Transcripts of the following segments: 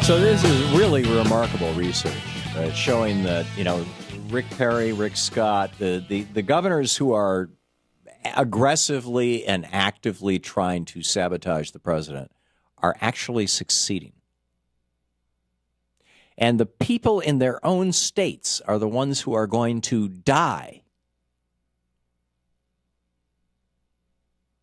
So this is really remarkable research showing that, Rick Perry, Rick Scott, the governors who are aggressively and actively trying to sabotage the president are actually succeeding. And the people in their own states are the ones who are going to die.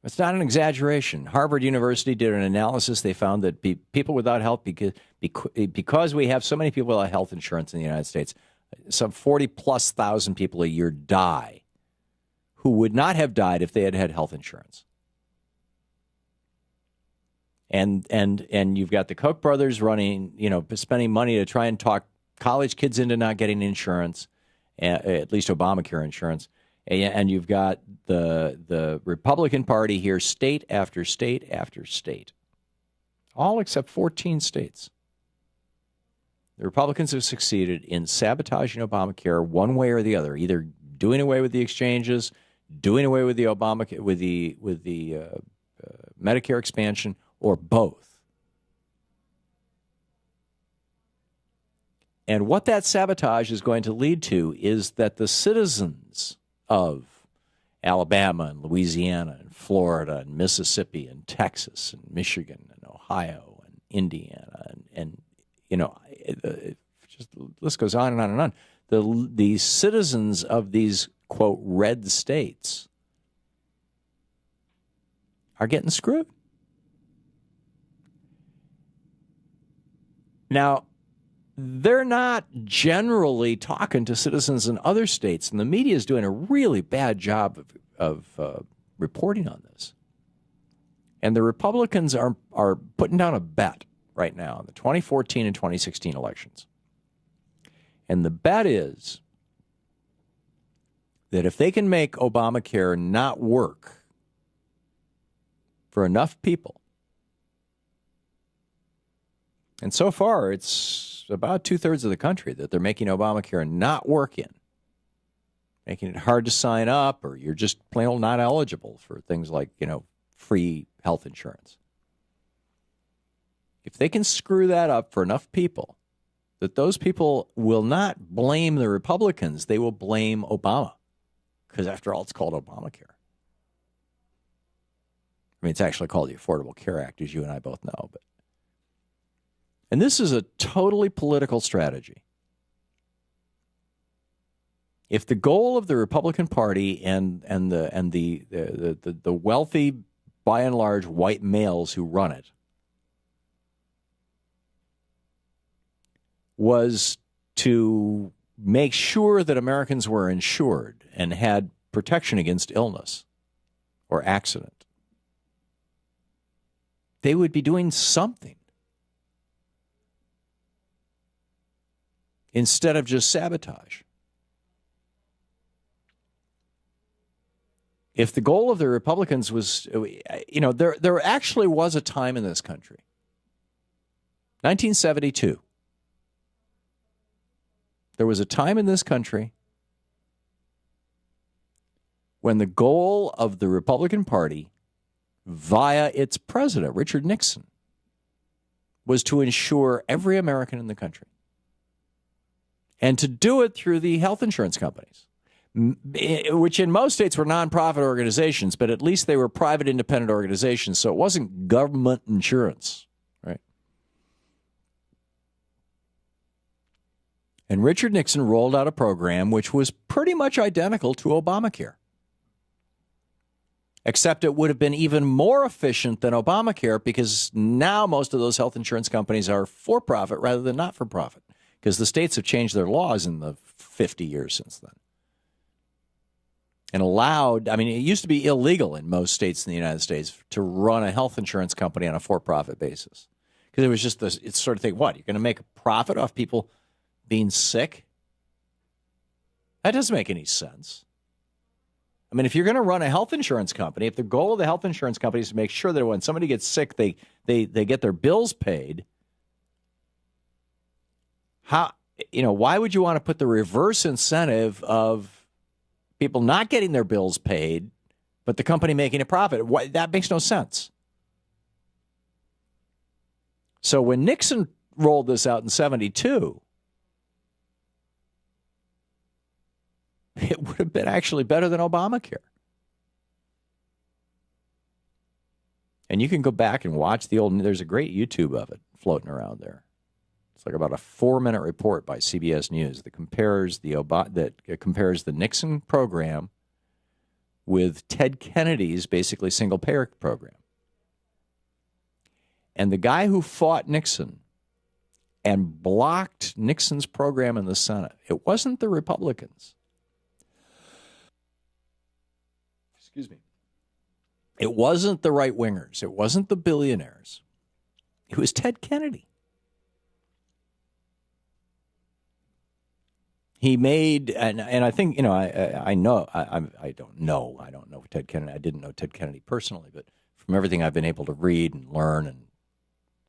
It's not an exaggeration. Harvard University did an analysis. They found that people without health, because we have so many people without health insurance in the United States, some 40+ thousand people a year die who would not have died if they had had health insurance. And you've got the Koch brothers running, spending money to try and talk college kids into not getting insurance, at least Obamacare insurance. And you've got the Republican Party here, state after state after state, all except 14 states. The Republicans have succeeded in sabotaging Obamacare one way or the other, either doing away with the exchanges, doing away with the Obamacare, with the Medicare expansion, or both. And what that sabotage is going to lead to is that the citizens of Alabama and Louisiana and Florida and Mississippi and Texas and Michigan and Ohio and Indiana and just the list goes on and on and on. The citizens of these, quote, red states are getting screwed. Now, they're not generally talking to citizens in other states, and the media is doing a really bad job of reporting on this. And the Republicans are putting down a bet right now in the 2014 and 2016 elections. And the bet is that if they can make Obamacare not work for enough people, and so far it's about 2/3 of the country that they're making Obamacare not work in, making it hard to sign up, or you're just plain old not eligible for things like, free health insurance. If they can screw that up for enough people, that those people will not blame the Republicans, they will blame Obama. Because after all, it's called Obamacare. I mean, it's actually called the Affordable Care Act, as you and I both know. And this is a totally political strategy. If the goal of the Republican Party and the wealthy, by and large, white males who run it was to make sure that Americans were insured and had protection against illness or accident, they would be doing something instead of just sabotage. If the goal of the Republicans was, there actually was a time in this country, 1972, there was a time in this country when the goal of the Republican Party via its president, Richard Nixon, was to insure every American in the country. And to do it through the health insurance companies, which in most states were nonprofit organizations, but at least they were private independent organizations, so it wasn't government insurance, right? And Richard Nixon rolled out a program which was pretty much identical to Obamacare, except it would have been even more efficient than Obamacare because now most of those health insurance companies are for-profit rather than not-for-profit, because the states have changed their laws in the 50 years since then. And allowed, it used to be illegal in most states in the United States to run a health insurance company on a for-profit basis. Because it was just this, it's sort of thing, what, you're going to make a profit off people being sick? That doesn't make any sense. If you're going to run a health insurance company, if the goal of the health insurance company is to make sure that when somebody gets sick, they get their bills paid, why would you want to put the reverse incentive of people not getting their bills paid, but the company making a profit? That makes no sense. So when Nixon rolled this out in 72, it would have been actually better than Obamacare. And you can go back and watch the old, there's a great YouTube of it floating around there. It's like about a 4-minute report by CBS News that compares the Nixon program with Ted Kennedy's basically single-payer program. And the guy who fought Nixon and blocked Nixon's program in the Senate, it wasn't the Republicans. Excuse me. It wasn't the right-wingers. It wasn't the billionaires. It was Ted Kennedy. He made, and I think, I don't know Ted Kennedy. I didn't know Ted Kennedy personally, but from everything I've been able to read and learn and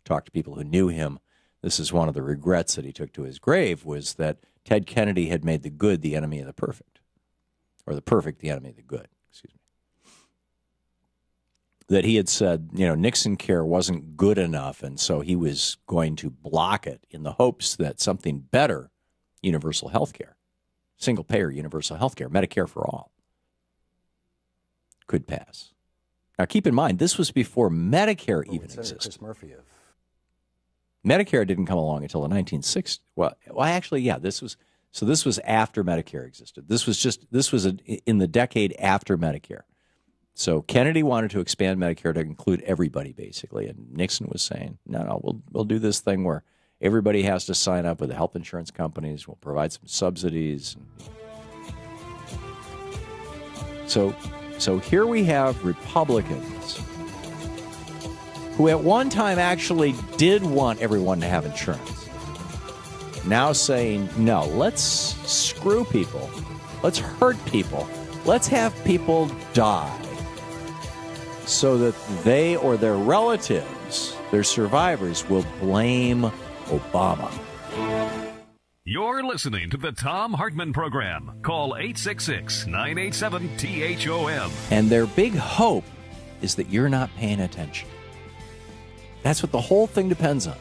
talk to people who knew him, this is one of the regrets that he took to his grave, was that Ted Kennedy had made the good the enemy of the perfect, or the perfect the enemy of the good, excuse me. That he had said, Nixon care wasn't good enough, and so he was going to block it in the hopes that something better, universal health care, single-payer universal health care, Medicare for all, could pass. Now, keep in mind, this was before Medicare even existed. Chris Murphy of Medicare didn't come along until the 1960s. Well, actually, yeah, this was after Medicare existed. This was in the decade after Medicare. So Kennedy wanted to expand Medicare to include everybody, basically, and Nixon was saying, no, we'll do this thing where everybody has to sign up with the health insurance companies. We'll provide some subsidies. So here we have Republicans who at one time actually did want everyone to have insurance, now saying, no, let's screw people. Let's hurt people. Let's have people die so that they or their relatives, their survivors, will blame Obama. You're listening to the Thom Hartmann Program. Call 866-987-THOM. And their big hope is that you're not paying attention. That's what the whole thing depends on.